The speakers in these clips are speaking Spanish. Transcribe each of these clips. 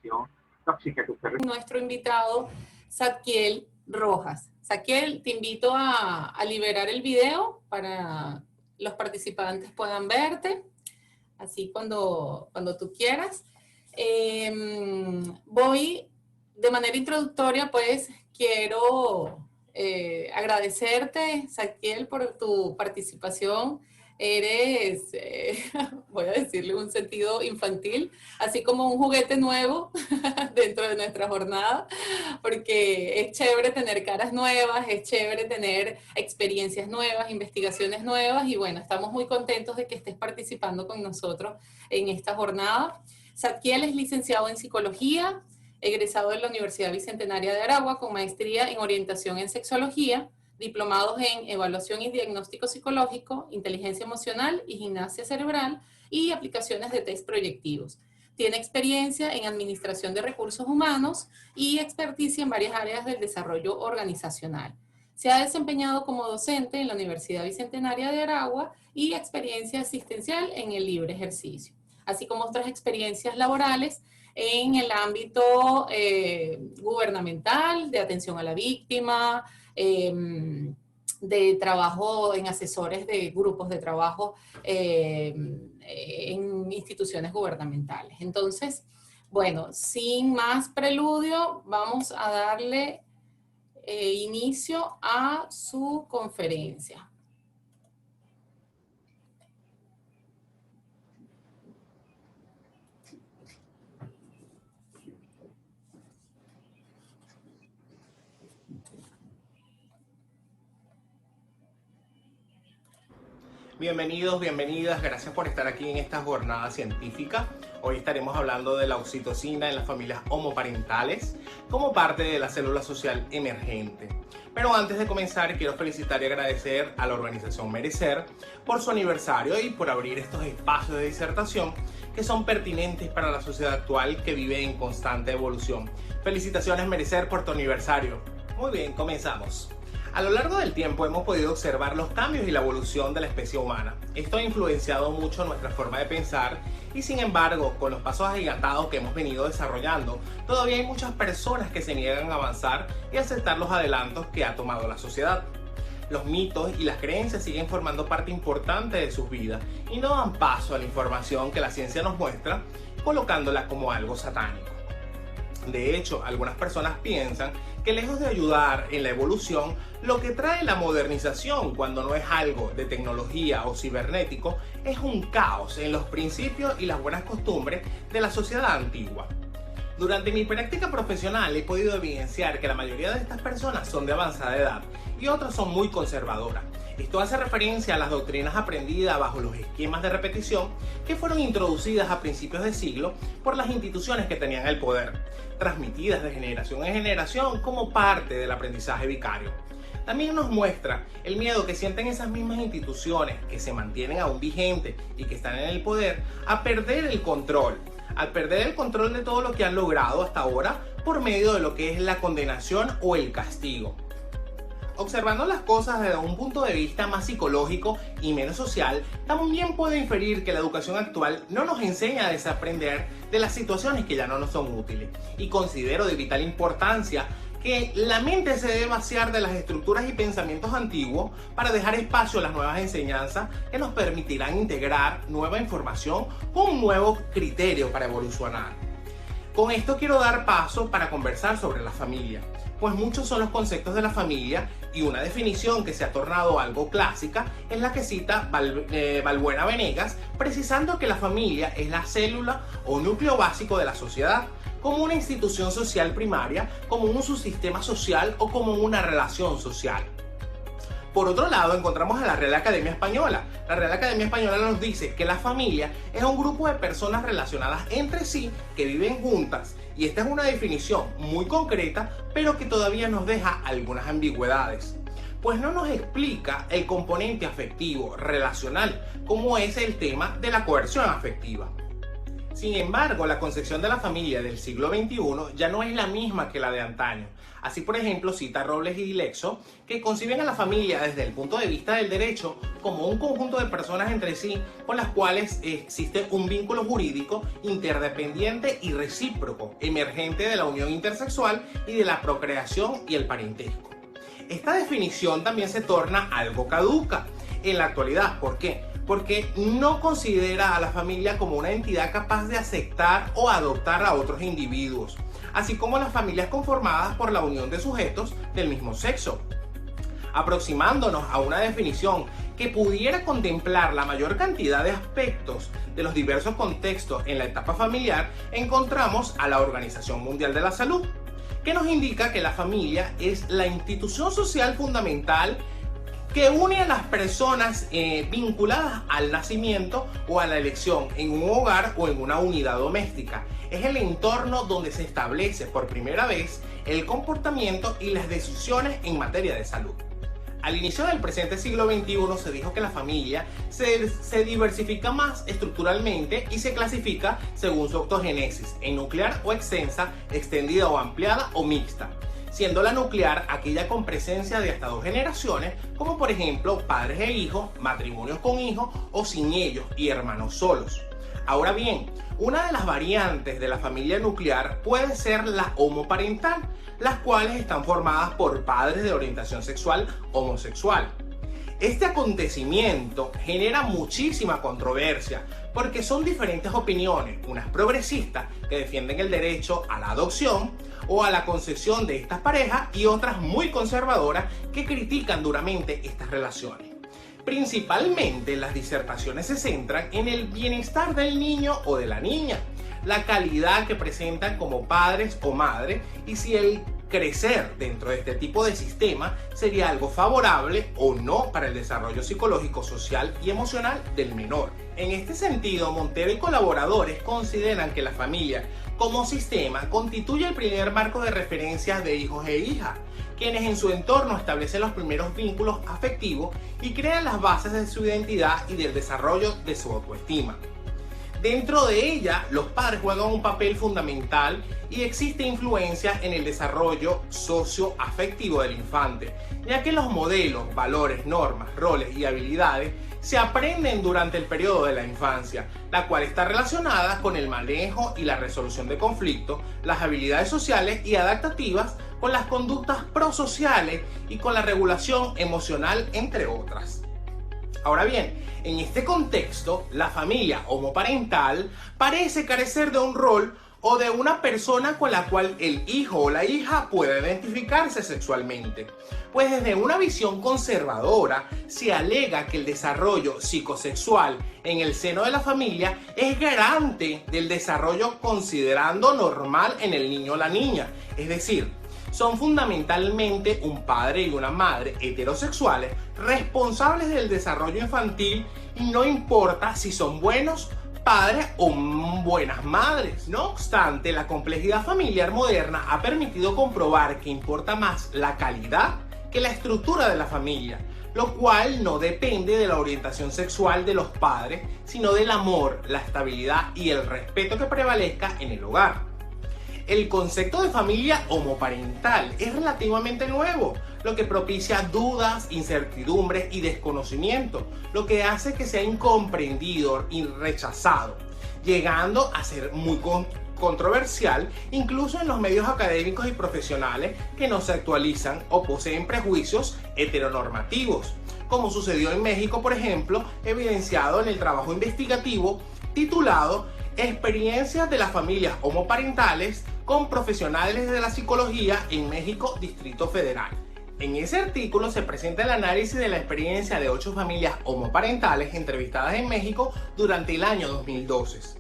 relación tóxica que usted... Nuestro invitado, Zadkiel Rojas. Zadkiel, te invito a liberar el video para los participantes puedan verte, así cuando tú quieras. Voy de manera introductoria, pues quiero agradecerte, Zadkiel, por tu participación. Eres, voy a decirle, un sentido infantil, así como un juguete nuevo dentro de nuestra jornada, porque es chévere tener caras nuevas, es chévere tener experiencias nuevas, investigaciones nuevas, y bueno, estamos muy contentos de que estés participando con nosotros en esta jornada. Zadkiel es licenciado en Psicología, egresado de la Universidad Bicentenaria de Aragua con maestría en Orientación en Sexología, diplomados en Evaluación y Diagnóstico Psicológico, Inteligencia Emocional y Gimnasia Cerebral y aplicaciones de test proyectivos. Tiene experiencia en Administración de Recursos Humanos y experticia en varias áreas del desarrollo organizacional. Se ha desempeñado como docente en la Universidad Bicentenaria de Aragua y experiencia asistencial en el libre ejercicio, así como otras experiencias laborales en el ámbito gubernamental, de atención a la víctima, de trabajo en asesores de grupos de trabajo en instituciones gubernamentales. Entonces, bueno, sin más preludio, vamos a darle inicio a su conferencia. Bienvenidos, bienvenidas, gracias por estar aquí en esta jornada científica. Hoy estaremos hablando de la oxitocina en las familias homoparentales como parte de la célula social emergente. Pero antes de comenzar, quiero felicitar y agradecer a la organización Merecer por su aniversario y por abrir estos espacios de disertación que son pertinentes para la sociedad actual que vive en constante evolución. Felicitaciones, Merecer, por tu aniversario. Muy bien, comenzamos. A lo largo del tiempo hemos podido observar los cambios y la evolución de la especie humana. Esto ha influenciado mucho nuestra forma de pensar y, sin embargo, con los pasos agigantados que hemos venido desarrollando, todavía hay muchas personas que se niegan a avanzar y aceptar los adelantos que ha tomado la sociedad. Los mitos y las creencias siguen formando parte importante de sus vidas y no dan paso a la información que la ciencia nos muestra, colocándola como algo satánico. De hecho, algunas personas piensan que lejos de ayudar en la evolución, lo que trae la modernización, cuando no es algo de tecnología o cibernético, es un caos en los principios y las buenas costumbres de la sociedad antigua. Durante mi práctica profesional he podido evidenciar que la mayoría de estas personas son de avanzada edad y otras son muy conservadoras. Esto hace referencia a las doctrinas aprendidas bajo los esquemas de repetición que fueron introducidas a principios de siglo por las instituciones que tenían el poder, transmitidas de generación en generación como parte del aprendizaje vicario. También nos muestra el miedo que sienten esas mismas instituciones que se mantienen aún vigentes y que están en el poder a perder el control. Al perder el control de todo lo que han logrado hasta ahora por medio de lo que es la condenación o el castigo. Observando las cosas desde un punto de vista más psicológico y menos social, también puedo inferir que la educación actual no nos enseña a desaprender de las situaciones que ya no nos son útiles. Y considero de vital importancia que la mente se debe vaciar de las estructuras y pensamientos antiguos para dejar espacio a las nuevas enseñanzas que nos permitirán integrar nueva información con un nuevo criterio para evolucionar. Con esto quiero dar paso para conversar sobre la familia, pues muchos son los conceptos de la familia y una definición que se ha tornado algo clásica es la que cita Balbuena Venegas, precisando que la familia es la célula o núcleo básico de la sociedad, como una institución social primaria, como un subsistema social o como una relación social. Por otro lado, encontramos a la Real Academia Española. La Real Academia Española nos dice que la familia es un grupo de personas relacionadas entre sí que viven juntas. Y esta es una definición muy concreta, pero que todavía nos deja algunas ambigüedades. Pues no nos explica el componente afectivo, relacional, como es el tema de la coerción afectiva. Sin embargo, la concepción de la familia del siglo XXI ya no es la misma que la de antaño. Así, por ejemplo, cita Robles y Dilexo, que conciben a la familia desde el punto de vista del derecho como un conjunto de personas entre sí con las cuales existe un vínculo jurídico interdependiente y recíproco, emergente de la unión intersexual y de la procreación y el parentesco. Esta definición también se torna algo caduca en la actualidad. ¿Por qué? Porque no considera a la familia como una entidad capaz de aceptar o adoptar a otros individuos, así como las familias conformadas por la unión de sujetos del mismo sexo. Aproximándonos a una definición que pudiera contemplar la mayor cantidad de aspectos de los diversos contextos en la etapa familiar, encontramos a la Organización Mundial de la Salud, que nos indica que la familia es la institución social fundamental que une a las personas vinculadas al nacimiento o a la elección en un hogar o en una unidad doméstica. Es el entorno donde se establece por primera vez el comportamiento y las decisiones en materia de salud. Al inicio del presente siglo XXI se dijo que la familia se diversifica más estructuralmente y se clasifica según su octogénesis, en nuclear o extensa, extendida o ampliada o mixta, siendo la nuclear aquella con presencia de hasta 2 generaciones, como por ejemplo padres e hijos, matrimonios con hijos o sin ellos y hermanos solos. Ahora bien, una de las variantes de la familia nuclear puede ser la homoparental, las cuales están formadas por padres de orientación sexual homosexual. Este acontecimiento genera muchísima controversia porque son diferentes opiniones, unas progresistas que defienden el derecho a la adopción o a la concepción de estas parejas y otras muy conservadoras que critican duramente estas relaciones. Principalmente las disertaciones se centran en el bienestar del niño o de la niña, la calidad que presentan como padres o madres y si el crecer dentro de este tipo de sistema sería algo favorable o no para el desarrollo psicológico, social y emocional del menor. En este sentido, Montero y colaboradores consideran que la familia como sistema constituye el primer marco de referencia de hijos e hijas, quienes en su entorno establecen los primeros vínculos afectivos y crean las bases de su identidad y del desarrollo de su autoestima. Dentro de ella, los padres juegan un papel fundamental y existe influencia en el desarrollo socioafectivo del infante, ya que los modelos, valores, normas, roles y habilidades se aprenden durante el periodo de la infancia, la cual está relacionada con el manejo y la resolución de conflictos, las habilidades sociales y adaptativas, con las conductas prosociales y con la regulación emocional, entre otras. Ahora bien, en este contexto, la familia homoparental parece carecer de un rol o de una persona con la cual el hijo o la hija pueda identificarse sexualmente. Pues desde una visión conservadora se alega que el desarrollo psicosexual en el seno de la familia es garante del desarrollo considerando normal en el niño o la niña. Es decir, son fundamentalmente un padre y una madre heterosexuales responsables del desarrollo infantil y no importa si son buenos padres o buenas madres. No obstante, la complejidad familiar moderna ha permitido comprobar que importa más la calidad que la estructura de la familia, lo cual no depende de la orientación sexual de los padres, sino del amor, la estabilidad y el respeto que prevalezca en el hogar. El concepto de familia homoparental es relativamente nuevo, lo que propicia dudas, incertidumbres y desconocimiento, lo que hace que sea incomprendido y rechazado, llegando a ser muy controversial incluso en los medios académicos y profesionales que no se actualizan o poseen prejuicios heteronormativos, como sucedió en México, por ejemplo, evidenciado en el trabajo investigativo titulado Experiencias de las familias homoparentales con profesionales de la psicología en México, Distrito Federal. En ese artículo se presenta el análisis de la experiencia de 8 familias homoparentales entrevistadas en México durante el año 2012.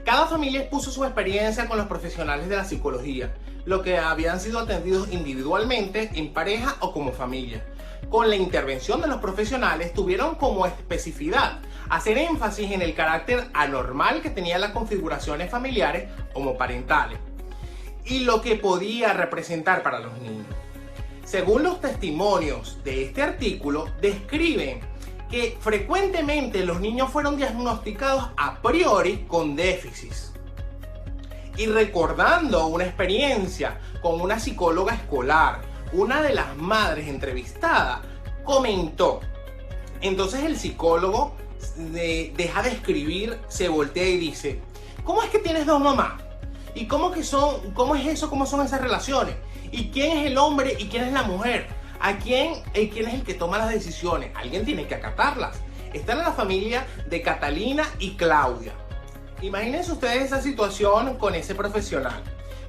Cada familia expuso su experiencia con los profesionales de la psicología, lo que habían sido atendidos individualmente, en pareja o como familia. Con la intervención de los profesionales tuvieron como especificidad hacer énfasis en el carácter anormal que tenían las configuraciones familiares homoparentales y lo que podía representar para los niños. Según los testimonios de este artículo, describen que frecuentemente los niños fueron diagnosticados a priori con déficits. Y recordando una experiencia con una psicóloga escolar, una de las madres entrevistada comentó, entonces el psicólogo deja de escribir, se voltea y dice, ¿cómo es que tienes dos mamás? ¿Y cómo es eso? ¿Cómo son esas relaciones? ¿Y quién es el hombre y quién es la mujer? ¿Quién es el que toma las decisiones? Alguien tiene que acatarlas. Está en la familia de Catalina y Claudia. Imagínense ustedes esa situación con ese profesional.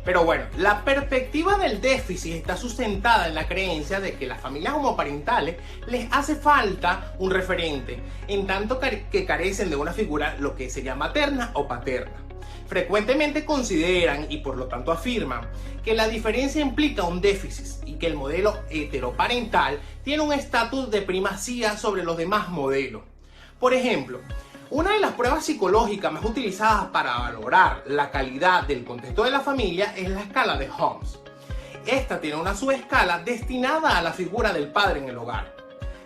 Pero bueno, la perspectiva del déficit está sustentada en la creencia de que las familias homoparentales les hace falta un referente, en tanto que carecen de una figura lo que sería materna o paterna. Frecuentemente consideran y por lo tanto afirman que la diferencia implica un déficit y que el modelo heteroparental tiene un estatus de primacía sobre los demás modelos. Por ejemplo, una de las pruebas psicológicas más utilizadas para valorar la calidad del contexto de la familia es la escala de Holmes. Esta tiene una subescala destinada a la figura del padre en el hogar.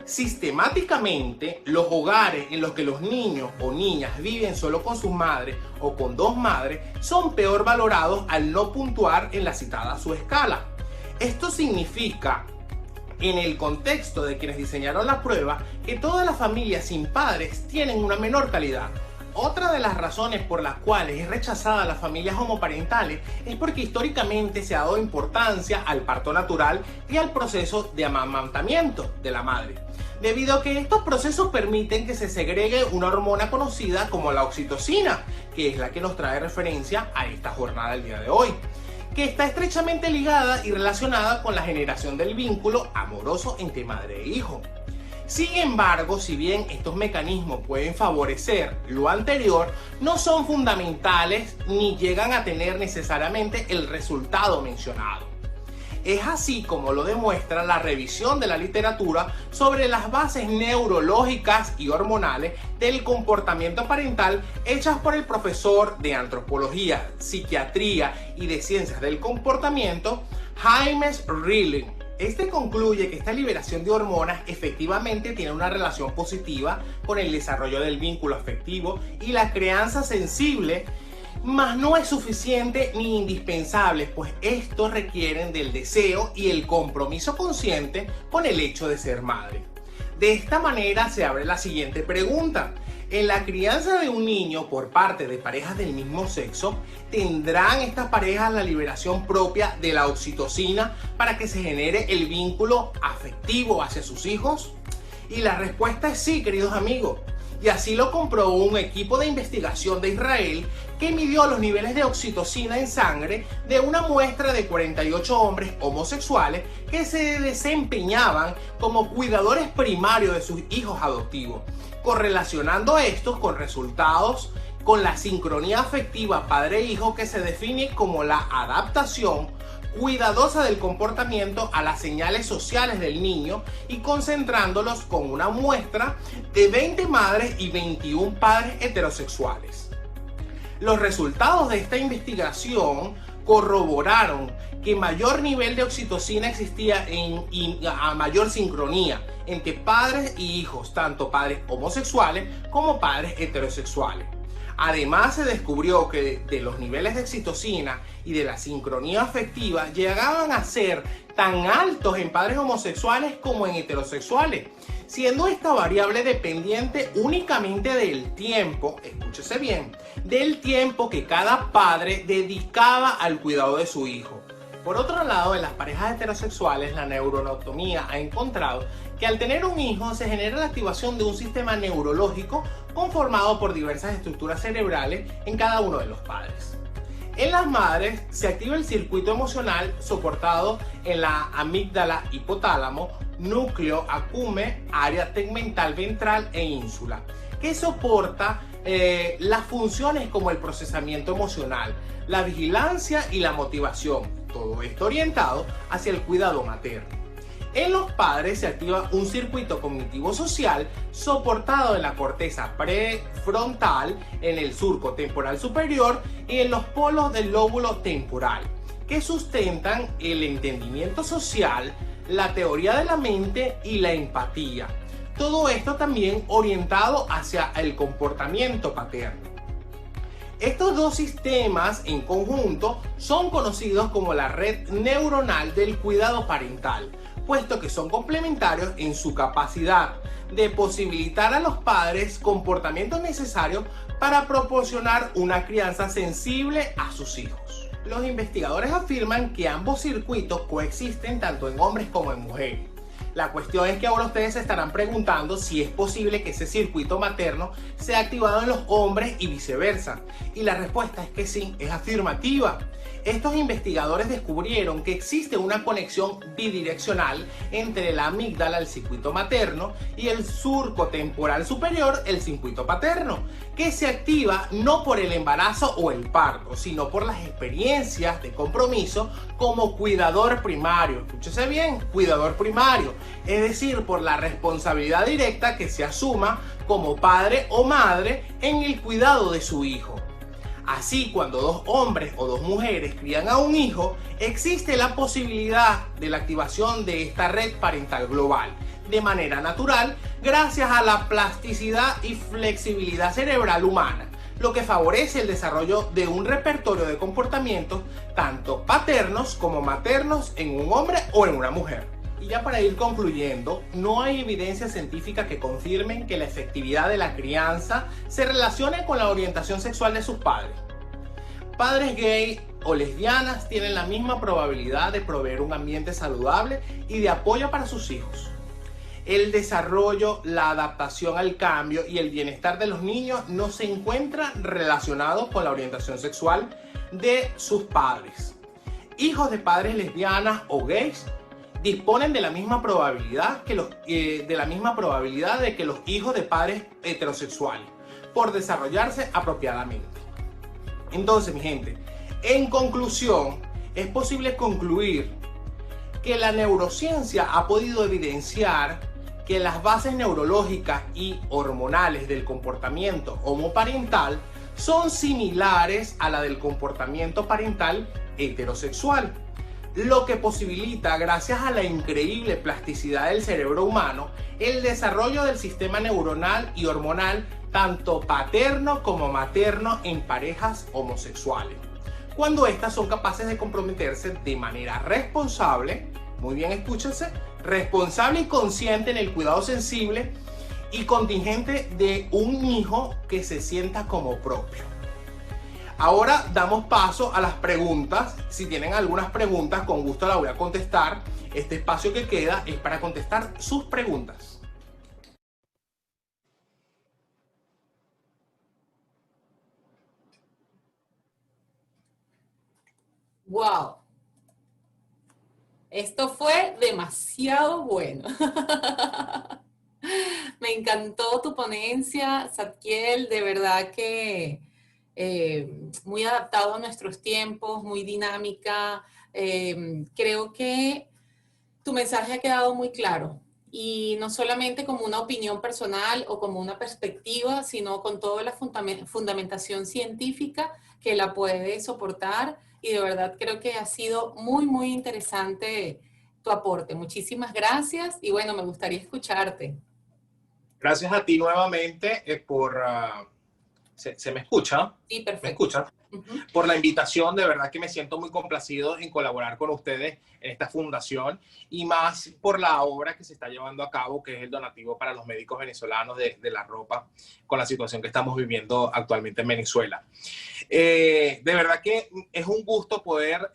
Sistemáticamente, los hogares en los que los niños o niñas viven solo con sus madres o con dos madres son peor valorados al no puntuar en la citada subescala. Esto significa, en el contexto de quienes diseñaron la prueba, que todas las familias sin padres tienen una menor calidad. Otra de las razones por las cuales es rechazada las familias homoparentales es porque históricamente se ha dado importancia al parto natural y al proceso de amamantamiento de la madre, debido a que estos procesos permiten que se segregue una hormona conocida como la oxitocina, que es la que nos trae referencia a esta jornada del día de hoy, que está estrechamente ligada y relacionada con la generación del vínculo amoroso entre madre e hijo. Sin embargo, si bien estos mecanismos pueden favorecer lo anterior, no son fundamentales ni llegan a tener necesariamente el resultado mencionado. Es así como lo demuestra la revisión de la literatura sobre las bases neurológicas y hormonales del comportamiento parental hechas por el profesor de Antropología, Psiquiatría y de Ciencias del Comportamiento, James Rilling. Este concluye que esta liberación de hormonas efectivamente tiene una relación positiva con el desarrollo del vínculo afectivo y la crianza sensible, mas no es suficiente ni indispensable, pues estos requieren del deseo y el compromiso consciente con el hecho de ser madre. De esta manera se abre la siguiente pregunta. En la crianza de un niño por parte de parejas del mismo sexo, ¿tendrán estas parejas la liberación propia de la oxitocina para que se genere el vínculo afectivo hacia sus hijos? Y la respuesta es sí, queridos amigos. Y así lo comprobó un equipo de investigación de Israel que midió los niveles de oxitocina en sangre de una muestra de 48 hombres homosexuales que se desempeñaban como cuidadores primarios de sus hijos adoptivos, correlacionando estos con resultados con la sincronía afectiva padre-hijo que se define como la adaptación cuidadosa del comportamiento a las señales sociales del niño y concentrándolos con una muestra de 20 madres y 21 padres heterosexuales. Los resultados de esta investigación corroboraron que mayor nivel de oxitocina existía a mayor sincronía entre padres y hijos, tanto padres homosexuales como padres heterosexuales. Además, se descubrió que de los niveles de oxitocina y de la sincronía afectiva llegaban a ser tan altos en padres homosexuales como en heterosexuales, siendo esta variable dependiente únicamente del tiempo, escúchese bien, del tiempo que cada padre dedicaba al cuidado de su hijo. Por otro lado, en las parejas heterosexuales, la neuroanatomía ha encontrado que al tener un hijo se genera la activación de un sistema neurológico conformado por diversas estructuras cerebrales en cada uno de los padres. En las madres se activa el circuito emocional soportado en la amígdala, hipotálamo, núcleo accumbens, área tegmental ventral e ínsula, que soporta las funciones como el procesamiento emocional, la vigilancia y la motivación, todo esto orientado hacia el cuidado materno. En los padres se activa un circuito cognitivo social soportado en la corteza prefrontal, en el surco temporal superior y en los polos del lóbulo temporal, que sustentan el entendimiento social, la teoría de la mente y la empatía. Todo esto también orientado hacia el comportamiento paterno. Estos dos sistemas en conjunto son conocidos como la red neuronal del cuidado parental, puesto que son complementarios en su capacidad de posibilitar a los padres comportamientos necesarios para proporcionar una crianza sensible a sus hijos. Los investigadores afirman que ambos circuitos coexisten tanto en hombres como en mujeres. La cuestión es que ahora ustedes se estarán preguntando si es posible que ese circuito materno sea activado en los hombres y viceversa. Y la respuesta es que sí, es afirmativa. Estos investigadores descubrieron que existe una conexión bidireccional entre la amígdala, el circuito materno, y el surco temporal superior, el circuito paterno, que se activa no por el embarazo o el parto, sino por las experiencias de compromiso como cuidador primario. Escúchese bien, cuidador primario, es decir, por la responsabilidad directa que se asuma como padre o madre en el cuidado de su hijo. Así, cuando dos hombres o dos mujeres crían a un hijo, existe la posibilidad de la activación de esta red parental global de manera natural gracias a la plasticidad y flexibilidad cerebral humana, lo que favorece el desarrollo de un repertorio de comportamientos tanto paternos como maternos en un hombre o en una mujer. Y ya para ir concluyendo, no hay evidencia científica que confirmen que la efectividad de la crianza se relacione con la orientación sexual de sus padres. Padres gay o lesbianas tienen la misma probabilidad de proveer un ambiente saludable y de apoyo para sus hijos. El desarrollo, la adaptación al cambio y el bienestar de los niños no se encuentran relacionados con la orientación sexual de sus padres. Hijos de padres lesbianas o gays disponen de la misma probabilidad de que los hijos de padres heterosexuales por desarrollarse apropiadamente. Entonces, mi gente, en conclusión, es posible concluir que la neurociencia ha podido evidenciar que las bases neurológicas y hormonales del comportamiento homoparental son similares a la del comportamiento parental heterosexual, lo que posibilita, gracias a la increíble plasticidad del cerebro humano, el desarrollo del sistema neuronal y hormonal tanto paterno como materno en parejas homosexuales, cuando éstas son capaces de comprometerse de manera responsable, muy bien escúchense, responsable y consciente en el cuidado sensible y contingente de un hijo que se sienta como propio. Ahora damos paso a las preguntas. Si tienen algunas preguntas, con gusto las voy a contestar. Este espacio que queda es para contestar sus preguntas. ¡Wow! Esto fue demasiado bueno. Me encantó tu ponencia, Zadkiel, de verdad que muy adaptado a nuestros tiempos, muy dinámica. Creo que tu mensaje ha quedado muy claro y no solamente como una opinión personal o como una perspectiva, sino con toda la fundamentación científica que la puede soportar, y de verdad creo que ha sido muy, muy interesante tu aporte. Muchísimas gracias y bueno, me gustaría escucharte. Gracias a ti nuevamente ¿Se me escucha? Sí, perfecto. ¿Me escuchan? Por la invitación, de verdad que me siento muy complacido en colaborar con ustedes en esta fundación y más por la obra que se está llevando a cabo, que es el donativo para los médicos venezolanos de la ropa, con la situación que estamos viviendo actualmente en Venezuela. De verdad que es un gusto poder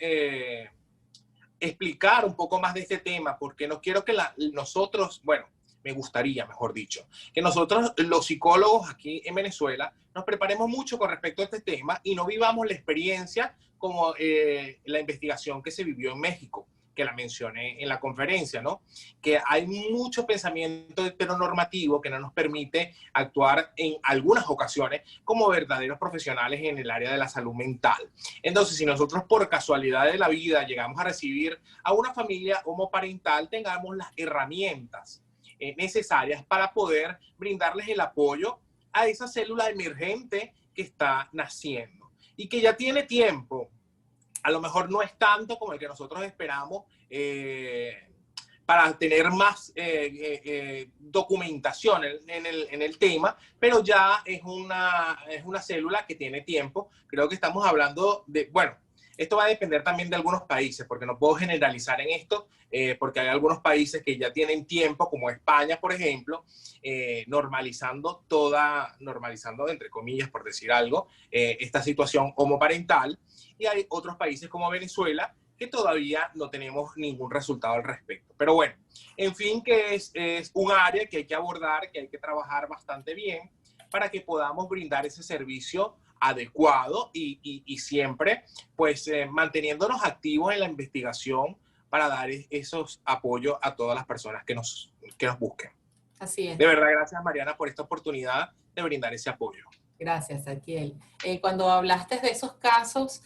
explicar un poco más de este tema, porque no quiero que nosotros, bueno, me gustaría, mejor dicho, que nosotros los psicólogos aquí en Venezuela nos preparemos mucho con respecto a este tema y no vivamos la experiencia como la investigación que se vivió en México, que la mencioné en la conferencia, ¿no? Que hay mucho pensamiento heteronormativo que no nos permite actuar en algunas ocasiones como verdaderos profesionales en el área de la salud mental. Entonces, si nosotros por casualidad de la vida llegamos a recibir a una familia homoparental, tengamos las herramientas necesarias para poder brindarles el apoyo a esa célula emergente que está naciendo y que ya tiene tiempo. A lo mejor no es tanto como el que nosotros esperamos, para tener más documentación en el tema, pero ya es una célula que tiene tiempo. Creo que estamos hablando de, bueno, esto va a depender también de algunos países, porque no puedo generalizar en esto, porque hay algunos países que ya tienen tiempo, como España, por ejemplo, normalizando entre comillas, por decir algo, esta situación homoparental, y hay otros países como Venezuela, que todavía no tenemos ningún resultado al respecto. Pero bueno, en fin, que es un área que hay que abordar, que hay que trabajar bastante bien para que podamos brindar ese servicio adecuado y siempre pues manteniéndonos activos en la investigación para dar esos apoyos a todas las personas que nos busquen. Así es. De verdad, gracias Mariana por esta oportunidad de brindar ese apoyo. Gracias, Atiel. Cuando hablaste de esos casos,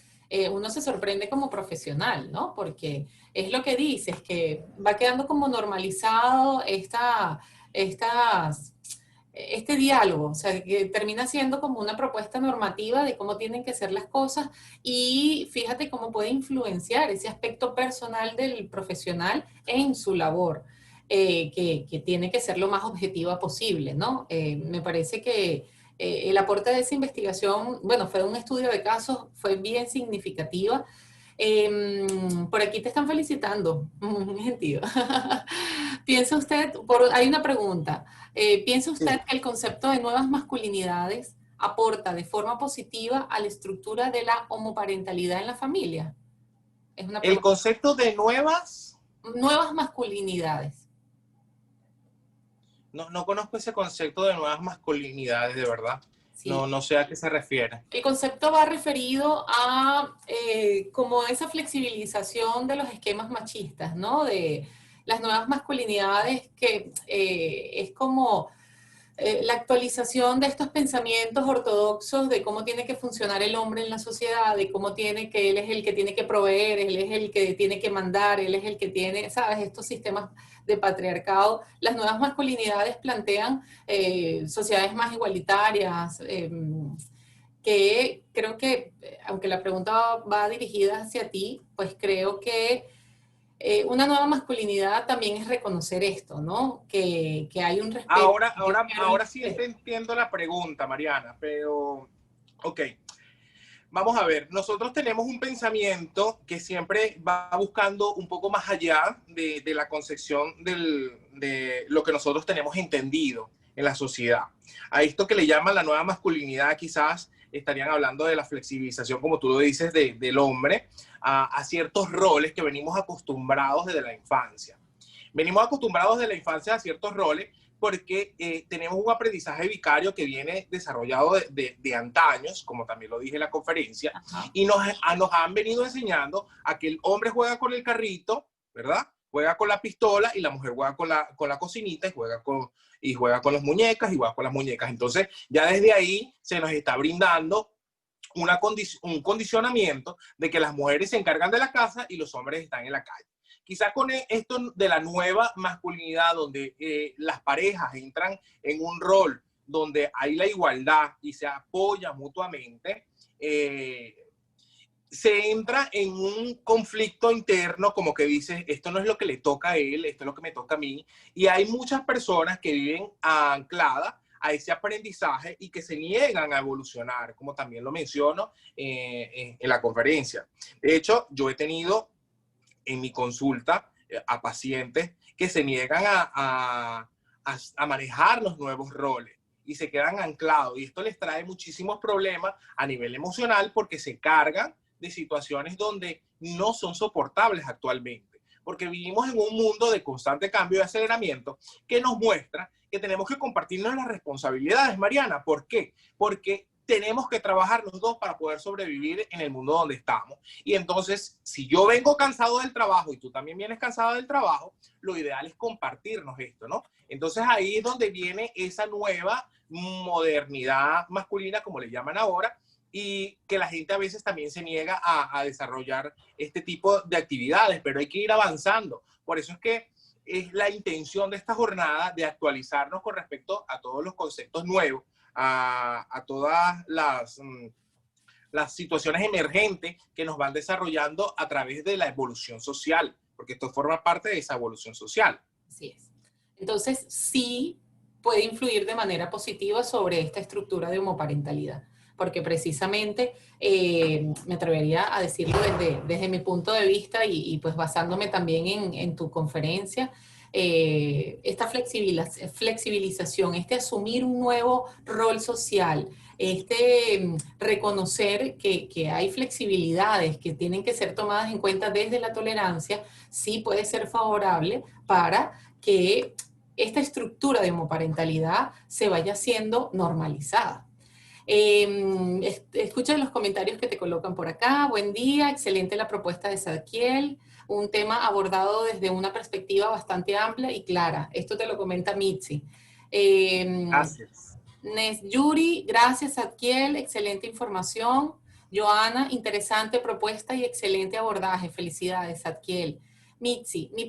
uno se sorprende como profesional, ¿no? Porque es lo que dices, que va quedando como normalizado este diálogo, o sea, que termina siendo como una propuesta normativa de cómo tienen que ser las cosas y fíjate cómo puede influenciar ese aspecto personal del profesional en su labor, que tiene que ser lo más objetiva posible, ¿no? Me parece que el aporte de esa investigación, bueno, fue un estudio de casos, fue bien significativa. Por aquí te están felicitando, gentío. ¿Piensa usted, hay una pregunta, ¿piensa usted que el concepto de nuevas masculinidades aporta de forma positiva a la estructura de la homoparentalidad en la familia? Es una El pregunta. concepto de Nuevas masculinidades. No conozco ese concepto de nuevas masculinidades, de verdad. Sí. No sé a qué se refiere. El concepto va referido a como esa flexibilización de los esquemas machistas, ¿no? De las nuevas masculinidades que es como la actualización de estos pensamientos ortodoxos de cómo tiene que funcionar el hombre en la sociedad, de cómo él es el que tiene que proveer, él es el que tiene que mandar, él es el que tiene, ¿sabes? Estos sistemas de patriarcado. Las nuevas masculinidades plantean sociedades más igualitarias, que creo que, aunque la pregunta va dirigida hacia ti, pues creo que una nueva masculinidad también es reconocer esto, ¿no? Que hay un respeto. Ahora sí te entiendo la pregunta, Mariana, pero, ok, vamos a ver, nosotros tenemos un pensamiento que siempre va buscando un poco más allá de la concepción de lo que nosotros tenemos entendido en la sociedad. A esto que le llaman la nueva masculinidad, quizás estarían hablando de la flexibilización, como tú lo dices, del hombre a ciertos roles que venimos acostumbrados desde la infancia. Venimos acostumbrados desde la infancia a ciertos roles porque tenemos un aprendizaje vicario que viene desarrollado de antaños, como también lo dije en la conferencia, y nos han venido enseñando a que el hombre juega con el carrito, ¿verdad? Juega con la pistola y la mujer juega con la cocinita y juega con las muñecas y juega con las muñecas. Entonces, ya desde ahí se nos está brindando un condicionamiento de que las mujeres se encargan de la casa y los hombres están en la calle. Quizás con esto de la nueva masculinidad, donde las parejas entran en un rol donde hay la igualdad y se apoya mutuamente, se entra en un conflicto interno como que dice, esto no es lo que le toca a él, esto es lo que me toca a mí. Y hay muchas personas que viven ancladas a ese aprendizaje y que se niegan a evolucionar, como también lo menciono en la conferencia. De hecho, yo he tenido en mi consulta a pacientes que se niegan a manejar los nuevos roles y se quedan anclados. Y esto les trae muchísimos problemas a nivel emocional porque se cargan de situaciones donde no son soportables actualmente. Porque vivimos en un mundo de constante cambio y aceleramiento que nos muestra que tenemos que compartirnos las responsabilidades, Mariana. ¿Por qué? Porque tenemos que trabajar los dos para poder sobrevivir en el mundo donde estamos. Y entonces, si yo vengo cansado del trabajo y tú también vienes cansado del trabajo, lo ideal es compartirnos esto, ¿no? Entonces ahí es donde viene esa nueva modernidad masculina, como le llaman ahora, y que la gente a veces también se niega a desarrollar este tipo de actividades, pero hay que ir avanzando. Por eso es que es la intención de esta jornada de actualizarnos con respecto a todos los conceptos nuevos, a todas las situaciones emergentes que nos van desarrollando a través de la evolución social, porque esto forma parte de esa evolución social. Así es. Entonces, sí puede influir de manera positiva sobre esta estructura de homoparentalidad, porque precisamente me atrevería a decirlo desde mi punto de vista y pues basándome también en tu conferencia, esta flexibilización, este asumir un nuevo rol social, este reconocer que hay flexibilidades que tienen que ser tomadas en cuenta desde la tolerancia, sí puede ser favorable para que esta estructura de homoparentalidad se vaya siendo normalizada. Escucha los comentarios que te colocan por acá. Buen día, excelente la propuesta de Sadkiel, un tema abordado desde una perspectiva bastante amplia y clara. Esto te lo comenta Mitzi. Gracias. Yuri, gracias Sadkiel, excelente información. Joana, interesante propuesta y excelente abordaje. Felicidades, Sadkiel. Mitzi, mi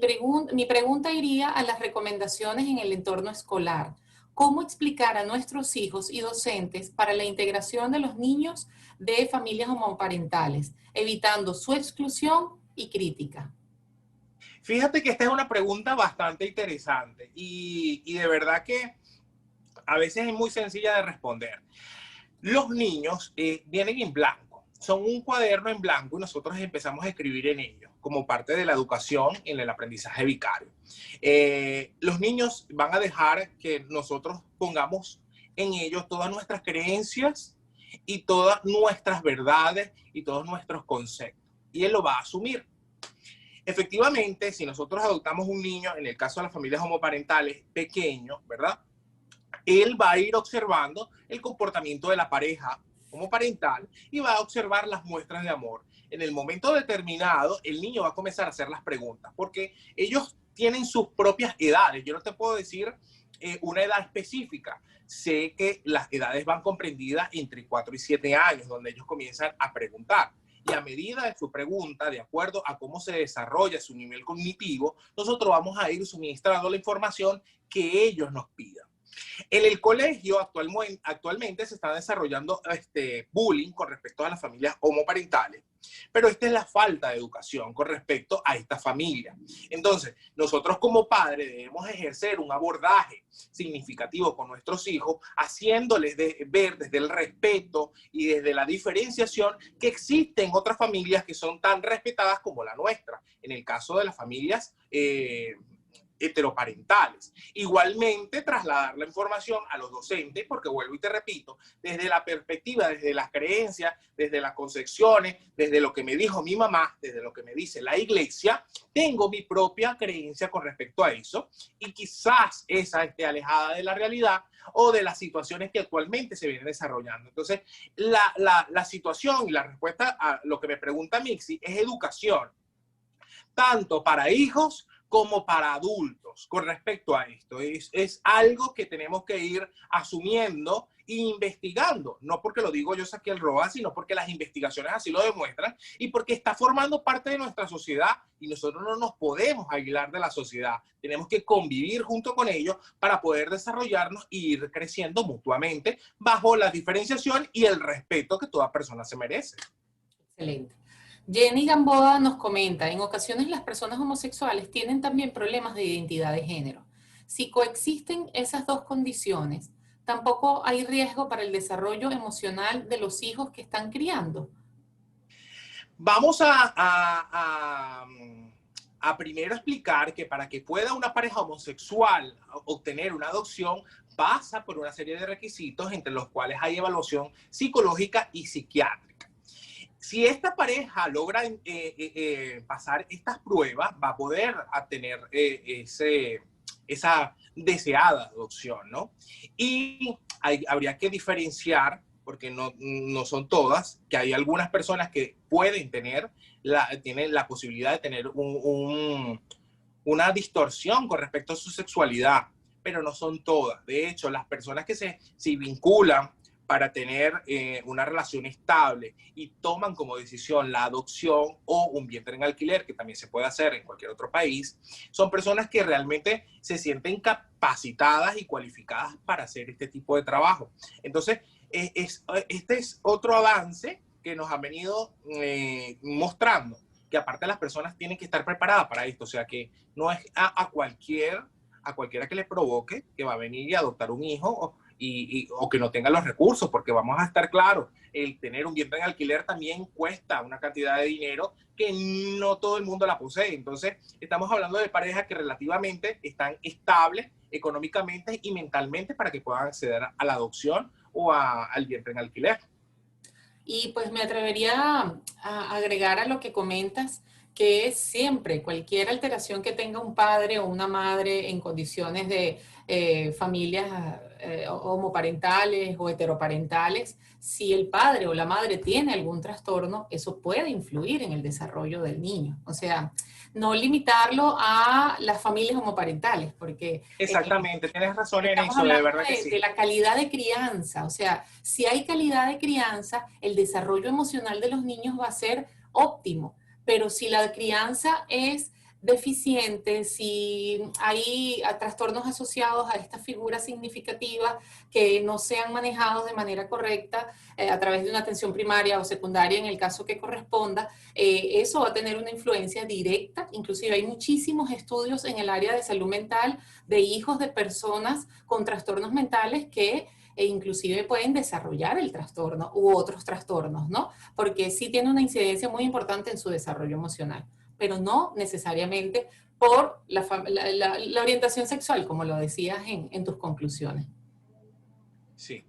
pregunta iría a las recomendaciones en el entorno escolar. ¿Cómo explicar a nuestros hijos y docentes para la integración de los niños de familias homoparentales, evitando su exclusión y crítica? Fíjate que esta es una pregunta bastante interesante y de verdad que a veces es muy sencilla de responder. Los niños vienen en blanco, son un cuaderno en blanco y nosotros empezamos a escribir en ellos como parte de la educación en el aprendizaje vicario. Los niños van a dejar que nosotros pongamos en ellos todas nuestras creencias y todas nuestras verdades y todos nuestros conceptos. Y él lo va a asumir. Efectivamente, si nosotros adoptamos un niño, en el caso de las familias homoparentales, pequeño, ¿verdad? Él va a ir observando el comportamiento de la pareja homoparental y va a observar las muestras de amor. En el momento determinado, el niño va a comenzar a hacer las preguntas, porque ellos tienen sus propias edades. Yo no te puedo decir una edad específica. Sé que las edades van comprendidas entre 4 y 7 años, donde ellos comienzan a preguntar. Y a medida de su pregunta, de acuerdo a cómo se desarrolla su nivel cognitivo, nosotros vamos a ir suministrando la información que ellos nos pidan. En el colegio actualmente se está desarrollando bullying con respecto a las familias homoparentales, pero esta es la falta de educación con respecto a esta familia. Entonces, nosotros como padres debemos ejercer un abordaje significativo con nuestros hijos, haciéndoles ver desde el respeto y desde la diferenciación que existen otras familias que son tan respetadas como la nuestra. En el caso de las familias heteroparentales. Igualmente, trasladar la información a los docentes, porque vuelvo y te repito, desde la perspectiva, desde las creencias, desde las concepciones, desde lo que me dijo mi mamá, desde lo que me dice la iglesia, tengo mi propia creencia con respecto a eso y quizás esa esté alejada de la realidad o de las situaciones que actualmente se vienen desarrollando. Entonces, la situación y la respuesta a lo que me pregunta Mixi es educación, tanto para hijos como para adultos con respecto a esto. Es algo que tenemos que ir asumiendo e investigando, no porque lo digo yo Sadkiel Roa, sino porque las investigaciones así lo demuestran y porque está formando parte de nuestra sociedad y nosotros no nos podemos aislar de la sociedad. Tenemos que convivir junto con ellos para poder desarrollarnos e ir creciendo mutuamente bajo la diferenciación y el respeto que toda persona se merece. Excelente. Jenny Gamboa nos comenta, en ocasiones las personas homosexuales tienen también problemas de identidad de género. Si coexisten esas dos condiciones, tampoco hay riesgo para el desarrollo emocional de los hijos que están criando. Vamos a primero explicar que para que pueda una pareja homosexual obtener una adopción, pasa por una serie de requisitos entre los cuales hay evaluación psicológica y psiquiátrica. Si esta pareja logra pasar estas pruebas, va a poder tener esa deseada adopción, ¿no? Y habría que diferenciar, porque no son todas, que hay algunas personas que pueden tienen la posibilidad de tener una distorsión con respecto a su sexualidad, pero no son todas. De hecho, las personas que se vinculan para tener una relación estable y toman como decisión la adopción o un vientre en alquiler, que también se puede hacer en cualquier otro país, son personas que realmente se sienten capacitadas y cualificadas para hacer este tipo de trabajo. Entonces, este es otro avance que nos han venido mostrando, que aparte las personas tienen que estar preparadas para esto, o sea que no es a cualquiera que le provoque que va a venir y adoptar un hijo o que no tenga los recursos, porque vamos a estar claros, el tener un vientre en alquiler también cuesta una cantidad de dinero que no todo el mundo la posee. Entonces, estamos hablando de parejas que relativamente están estables económicamente y mentalmente para que puedan acceder a la adopción o al vientre en alquiler. Y pues me atrevería a agregar a lo que comentas, que es siempre cualquier alteración que tenga un padre o una madre en condiciones de familias homoparentales o heteroparentales, si el padre o la madre tiene algún trastorno, eso puede influir en el desarrollo del niño. O sea, no limitarlo a las familias homoparentales, porque Exactamente, tienes razón en estamos eso, de hablando verdad que de sí. la calidad de crianza. O sea, si hay calidad de crianza, el desarrollo emocional de los niños va a ser óptimo. Pero si la crianza es deficiente, si hay trastornos asociados a esta figura significativa que no sean manejados de manera correcta a través de una atención primaria o secundaria en el caso que corresponda, eso va a tener una influencia directa. Inclusive hay muchísimos estudios en el área de salud mental de hijos de personas con trastornos mentales que inclusive pueden desarrollar el trastorno u otros trastornos, ¿no? Porque sí tiene una incidencia muy importante en su desarrollo emocional, pero no necesariamente por la orientación sexual, como lo decías en tus conclusiones. Sí.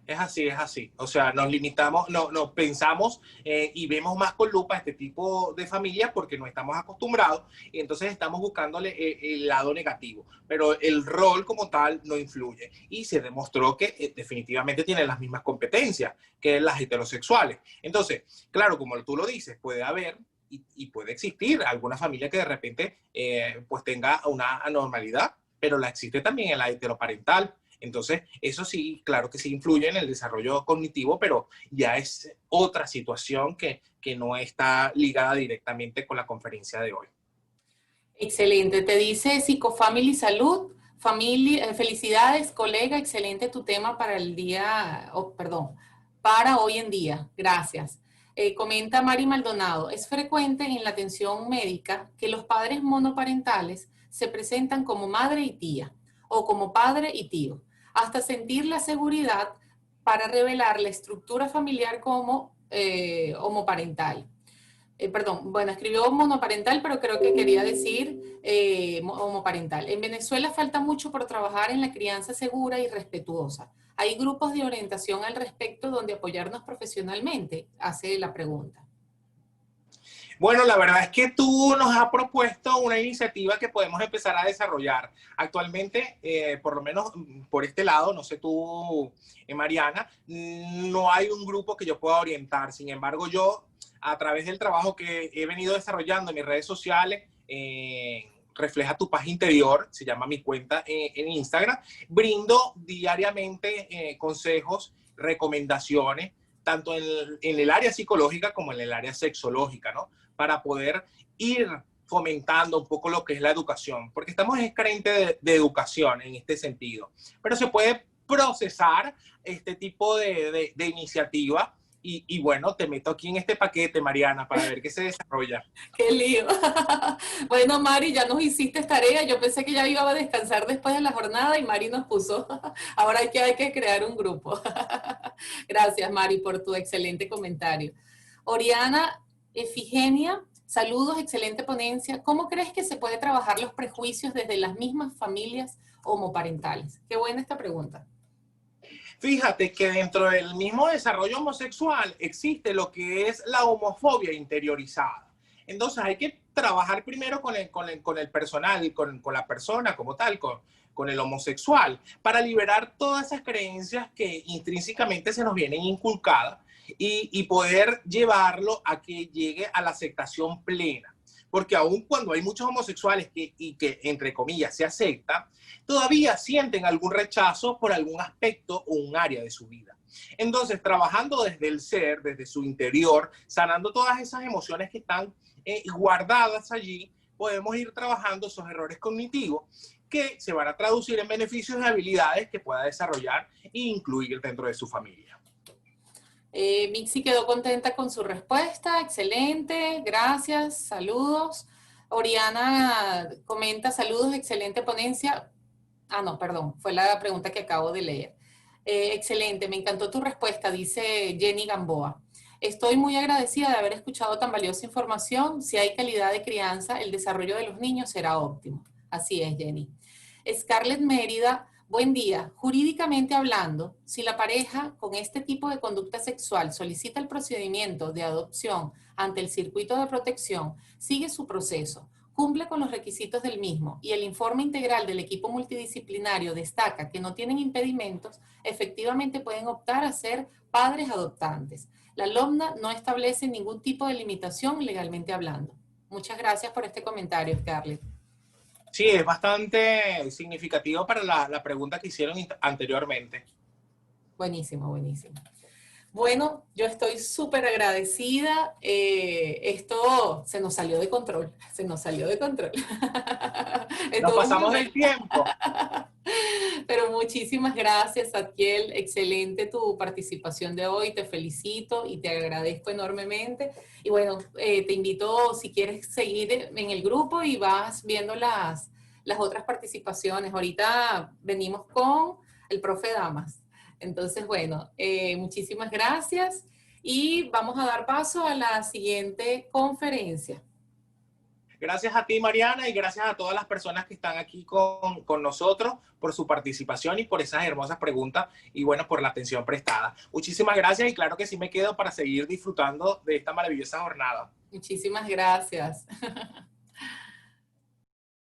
Es así, es así. O sea, nos limitamos, no pensamos y vemos más con lupa este tipo de familias porque no estamos acostumbrados y entonces estamos buscándole el lado negativo. Pero el rol como tal no influye y se demostró que definitivamente tienen las mismas competencias que las heterosexuales. Entonces, claro, como tú lo dices, puede haber y puede existir alguna familia que de repente pues tenga una anormalidad, pero la existe también en la heteroparental. Entonces, eso sí, claro que sí influye en el desarrollo cognitivo, pero ya es otra situación que no está ligada directamente con la conferencia de hoy. Excelente, te dice Psicofamily Salud. Familia, felicidades, colega, excelente tu tema para el día, oh, perdón, para hoy en día. Gracias. Comenta Mari Maldonado, es frecuente en la atención médica que los padres monoparentales se presentan como madre y tía o como padre y tío, hasta sentir la seguridad para revelar la estructura familiar como homoparental. Perdón, bueno, escribió monoparental, pero creo que quería decir homoparental. En Venezuela falta mucho por trabajar en la crianza segura y respetuosa. ¿Hay grupos de orientación al respecto donde apoyarnos profesionalmente? Hace la pregunta. Bueno, la verdad es que tú nos has propuesto una iniciativa que podemos empezar a desarrollar. Actualmente, por lo menos por este lado, no sé tú, Mariana, no hay un grupo que yo pueda orientar. Sin embargo, yo, a través del trabajo que he venido desarrollando en mis redes sociales, Refleja tu paz interior, se llama mi cuenta en Instagram, brindo diariamente consejos, recomendaciones, tanto en el área psicológica como en el área sexológica, ¿no? Para poder ir fomentando un poco lo que es la educación, porque estamos carentes de educación en este sentido, pero se puede procesar este tipo de iniciativa y bueno, te meto aquí en este paquete, Mariana, para ver qué se desarrolla. ¡Qué lío! Bueno, Mari, ya nos hiciste tarea. Yo pensé que ya iba a descansar después de la jornada y Mari nos puso. Ahora hay que crear un grupo. Gracias, Mari, por tu excelente comentario. Oriana Efigenia, saludos, excelente ponencia. ¿Cómo crees que se puede trabajar los prejuicios desde las mismas familias homoparentales? Qué buena esta pregunta. Fíjate que dentro del mismo desarrollo homosexual existe lo que es la homofobia interiorizada. Entonces hay que trabajar primero con el personal, con la persona como tal, con el homosexual, para liberar todas esas creencias que intrínsecamente se nos vienen inculcadas y poder llevarlo a que llegue a la aceptación plena. Porque aun cuando hay muchos homosexuales que entre comillas, se aceptan, todavía sienten algún rechazo por algún aspecto o un área de su vida. Entonces, trabajando desde el ser, desde su interior, sanando todas esas emociones que están guardadas allí, podemos ir trabajando esos errores cognitivos que se van a traducir en beneficios y habilidades que pueda desarrollar e incluir dentro de su familia. Mixi quedó contenta con su respuesta, excelente, gracias, saludos. Oriana comenta, saludos, excelente ponencia. Ah, no, perdón, fue la pregunta que acabo de leer. Excelente, me encantó tu respuesta, dice Jenny Gamboa. Estoy muy agradecida de haber escuchado tan valiosa información. Si hay calidad de crianza, el desarrollo de los niños será óptimo. Así es, Jenny. Scarlett Mérida, buen día. Jurídicamente hablando, si la pareja con este tipo de conducta sexual solicita el procedimiento de adopción ante el circuito de protección, sigue su proceso, cumple con los requisitos del mismo y el informe integral del equipo multidisciplinario destaca que no tienen impedimentos, efectivamente pueden optar a ser padres adoptantes. La LOMNA no establece ningún tipo de limitación legalmente hablando. Muchas gracias por este comentario, Scarlett. Sí, es bastante significativo para la pregunta que hicieron anteriormente. Buenísimo, buenísimo. Bueno, yo estoy súper agradecida. Esto se nos salió de control, se nos salió de control. Nos Estuvo pasamos muy del tiempo. Pero muchísimas gracias, Atiel. Excelente tu participación de hoy. Te felicito y te agradezco enormemente. Y bueno, te invito, si quieres, seguir en el grupo y vas viendo las otras participaciones. Ahorita venimos con el profe Damas. Entonces, bueno, muchísimas gracias y vamos a dar paso a la siguiente conferencia. Gracias a ti, Mariana, y gracias a todas las personas que están aquí con nosotros por su participación y por esas hermosas preguntas y, bueno, por la atención prestada. Muchísimas gracias y claro que sí me quedo para seguir disfrutando de esta maravillosa jornada. Muchísimas gracias.